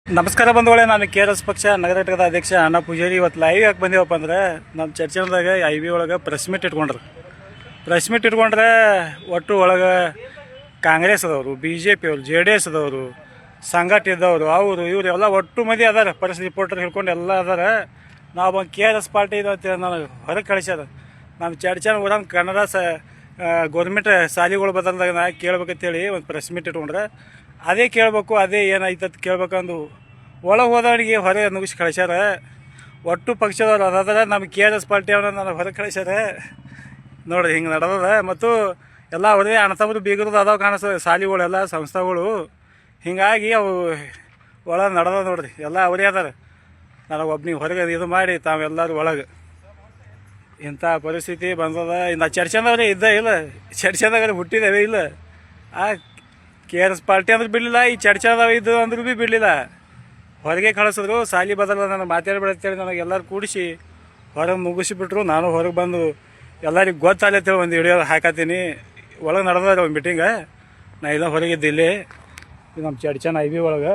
ನಮಸ್ಕಾರ ಬಂಧುಗಳೇ, ನಾನು KRS ಪಕ್ಷ ನಗರ ಘಟಕದ ಅಧ್ಯಕ್ಷ ಅಣ್ಣ ಪೂಜಾರಿ. ಇವತ್ತು ಲೈವ್ ಯಾಕೆ ಬಂದೀವಪ್ಪ ಅಂದ್ರೆ, ನಮ್ಮ ಚರ್ಚೆದಾಗ IB ಒಳಗೆ ಪ್ರೆಸ್ ಮೀಟ್ ಇಟ್ಕೊಂಡ್ರು. ಪ್ರೆಸ್ ಮೀಟ್ ಇಟ್ಕೊಂಡ್ರೆ ಒಟ್ಟು ಒಳಗೆ ಕಾಂಗ್ರೆಸ್ ಅದವರು, BJP ಅವರು, JDS ಅದವರು, ಸಂಘಟ ಇದ್ದವರು, ಅವರು ಇವರು ಎಲ್ಲ ಒಟ್ಟು ಮಂದಿ ಅದಾರ. ಪ್ರೆಸ್ ರಿಪೋರ್ಟರ್ ಹಿಡ್ಕೊಂಡು ಎಲ್ಲ ಅದಾರ. ನಾವು KRS ಪಾರ್ಟಿ ಇದು ಅಂತ ನನಗೆ ಹೊರಗೆ ಕಳಿಸ್ಯಾರ. ನಮ್ಮ ಚರ್ಚೆನ ಊರ ಕನ್ನಡ ಗೌರ್ಮೆಂಟ್ ಶಾಲೆಗಳು ಬದಲ್ದಾಗ ನಾ ಕೇಳ್ಬೇಕಂತೇಳಿ ಒಂದು ಪ್ರೆಸ್ ಮೀಟ್ ಇಟ್ಕೊಂಡ್ರೆ, ಅದೇ ಕೇಳಬೇಕು, ಅದೇ ಏನಾಯ್ತತ್ ಕೇಳ್ಬೇಕಂದು ಒಳಗೆ ಹೋದವನಿಗೆ ಹೊರಗೆ ನುಗ್ಗಿಸಿ ಕಳಿಸ್ಯಾರ. ಒಟ್ಟು ಪಕ್ಷದವ್ರು ಅದಾದ್ರೆ ನಮ್ಮ KRS ಪಾರ್ಟಿ ಅವನ್ನ ನನಗೆ ಹೊರಗೆ ಕಳಿಸ್ಯಾರ. ನೋಡ್ರಿ ಹಿಂಗೆ ನಡೆದದ. ಮತ್ತು ಎಲ್ಲ ಅವರೇ ಅಣ್ಣತಮ್ಮರು ಬೀಗರದು ಅದಾವ ಕಾಣಿಸ್ತದೆ, ಶಾಲೆಗಳೆಲ್ಲ ಸಂಸ್ಥೆಗಳು. ಹೀಗಾಗಿ ಅವು ಒಳಗೆ ನಡೆದ ನೋಡ್ರಿ, ಎಲ್ಲ ಅವರೇ ಅದಾರ. ನನಗೆ ಒಬ್ಬನಿಗೆ ಹೊರಗೆ ಇದು ಮಾಡಿ ತಾವೆಲ್ಲರೂ ಒಳಗೆ ಇಂಥ ಪರಿಸ್ಥಿತಿ ಬಂದದ. ಇನ್ನು ಚರ್ಚೆದವ್ರೆ ಇದ್ದ ಇಲ್ಲ, ಚರ್ಚೆದಾಗ ಹುಟ್ಟಿದ್ದೇವೆ ಇಲ್ಲ. ಆ KRS ಪಾರ್ಟಿ ಅಂದ್ರೆ ಬಿಡಲಿಲ್ಲ, ಈ ಚರ್ಚೆದವ ಇದು ಅಂದ್ರೂ ಭೀ ಬಿಡಲಿಲ್ಲ. ಹೊರಗೆ ಕಳಿಸಿದ್ರು. ಸಾಲಿ ಬದಲ ನನಗೆ ಮಾತಾಡ್ಬೇಡಂತೇಳಿ ನನಗೆ ಎಲ್ಲರೂ ಕೂಡಿಸಿ ಹೊರಗೆ ಮುಗಿಸಿಬಿಟ್ರು. ನಾನು ಹೊರಗೆ ಬಂದು ಎಲ್ಲರಿಗೆ ಗೊತ್ತಾಗತ್ತೇಳಿ ಒಂದು ವಿಡಿಯೋ ಹಾಕತ್ತೀನಿ. ಒಳಗೆ ನಡೆದ ಒಂದು ಮೀಟಿಂಗ. ನಾ ಇಲ್ಲ ಹೊರಗಿದ್ದೆ ಇಲ್ಲಿ, ನಮ್ಮ ಚರ್ಚೆನ IB ಒಳಗೆ.